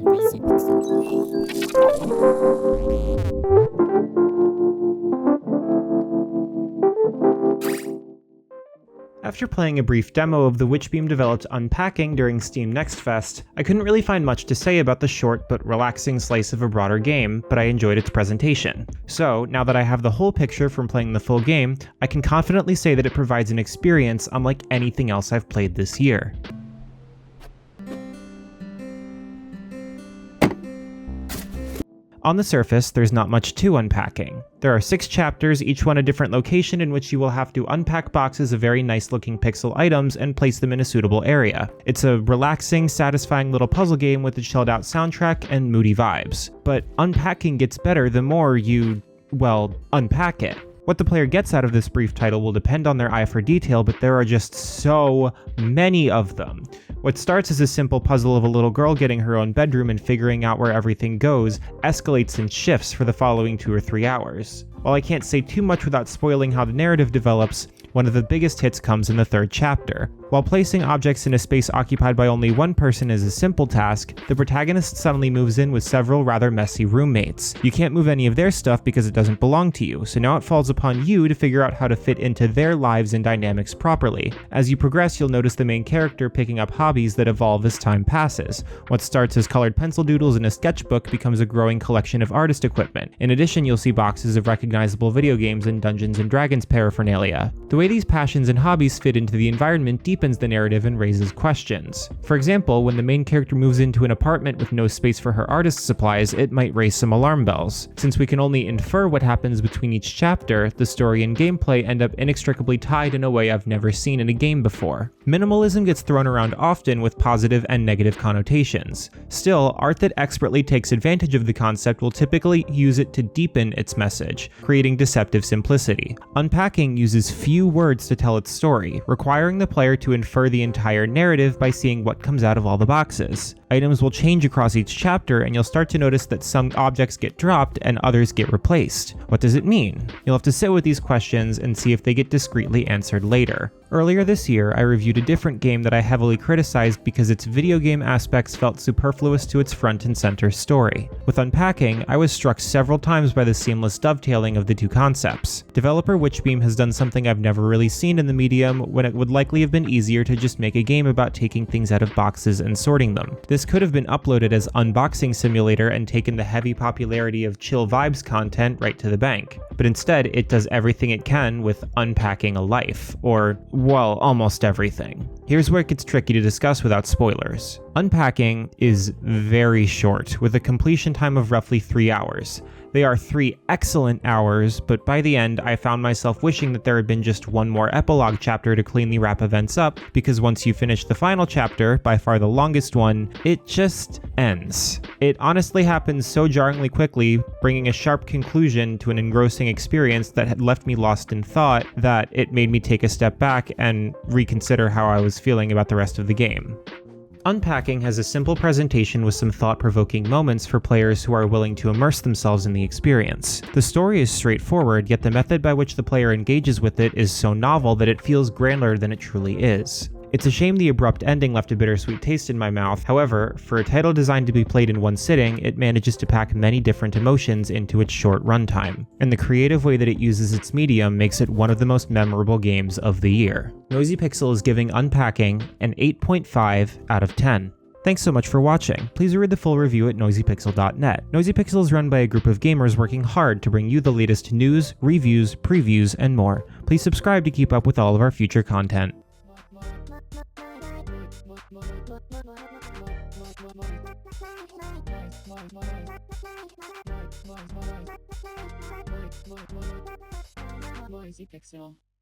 Noisy After playing a brief demo of the Witchbeam developed Unpacking during Steam Next Fest, I couldn't really find much to say about the short but relaxing slice of a broader game, but I enjoyed its presentation. So, now that I have the whole picture from playing the full game, I can confidently say that it provides an experience unlike anything else I've played this year. On the surface, there's not much to Unpacking. There are 6 chapters, each one a different location in which you will have to unpack boxes of very nice looking pixel items and place them in a suitable area. It's a relaxing, satisfying little puzzle game with a chilled out soundtrack and moody vibes. But Unpacking gets better the more you, well, unpack it. What the player gets out of this brief title will depend on their eye for detail, but there are just so many of them. What starts as a simple puzzle of a little girl getting her own bedroom and figuring out where everything goes, escalates and shifts for the following 2 or 3 hours. While I can't say too much without spoiling how the narrative develops, one of the biggest hits comes in the 3rd chapter. While placing objects in a space occupied by only one person is a simple task, the protagonist suddenly moves in with several rather messy roommates. You can't move any of their stuff because it doesn't belong to you, so now it falls upon you to figure out how to fit into their lives and dynamics properly. As you progress, you'll notice the main character picking up hobbies that evolve as time passes. What starts as colored pencil doodles in a sketchbook becomes a growing collection of artist equipment. In addition, you'll see boxes of recognizable video games and Dungeons & Dragons paraphernalia. The way these passions and hobbies fit into the environment deepens the narrative and raises questions. For example, when the main character moves into an apartment with no space for her artist supplies, it might raise some alarm bells. Since we can only infer what happens between each chapter, the story and gameplay end up inextricably tied in a way I've never seen in a game before. Minimalism gets thrown around often with positive and negative connotations. Still, art that expertly takes advantage of the concept will typically use it to deepen its message, creating deceptive simplicity. Unpacking uses few words to tell its story, requiring the player to infer the entire narrative by seeing what comes out of all the boxes. Items will change across each chapter, and you'll start to notice that some objects get dropped and others get replaced. What does it mean? You'll have to sit with these questions and see if they get discreetly answered later. Earlier this year, I reviewed a different game that I heavily criticized because its video game aspects felt superfluous to its front and center story. With Unpacking, I was struck several times by the seamless dovetailing of the two concepts. Developer Witchbeam has done something I've never really seen in the medium, when it would likely have been easier to just make a game about taking things out of boxes and sorting them. This could have been uploaded as Unboxing Simulator and taken the heavy popularity of chill vibes content right to the bank. But instead, it does everything it can with Unpacking a Life, or, well, almost everything. Here's where it gets tricky to discuss without spoilers. Unpacking is very short, with a completion time of roughly 3 hours. They are 3 excellent hours, but by the end, I found myself wishing that there had been just one more epilogue chapter to cleanly wrap events up, because once you finish the final chapter, by far the longest one, it just ends. It honestly happens so jarringly quickly, bringing a sharp conclusion to an engrossing experience that had left me lost in thought, that it made me take a step back and reconsider how I was feeling about the rest of the game. Unpacking has a simple presentation with some thought-provoking moments for players who are willing to immerse themselves in the experience. The story is straightforward, yet the method by which the player engages with it is so novel that it feels grander than it truly is. It's a shame the abrupt ending left a bittersweet taste in my mouth. However, for a title designed to be played in one sitting, it manages to pack many different emotions into its short runtime. And the creative way that it uses its medium makes it one of the most memorable games of the year. Noisy Pixel is giving Unpacking an 8.5 out of 10. Thanks so much for watching. Please read the full review at noisypixel.net. Noisy Pixel is run by a group of gamers working hard to bring you the latest news, reviews, previews, and more. Please subscribe to keep up with all of our future content. Noisy Pixel.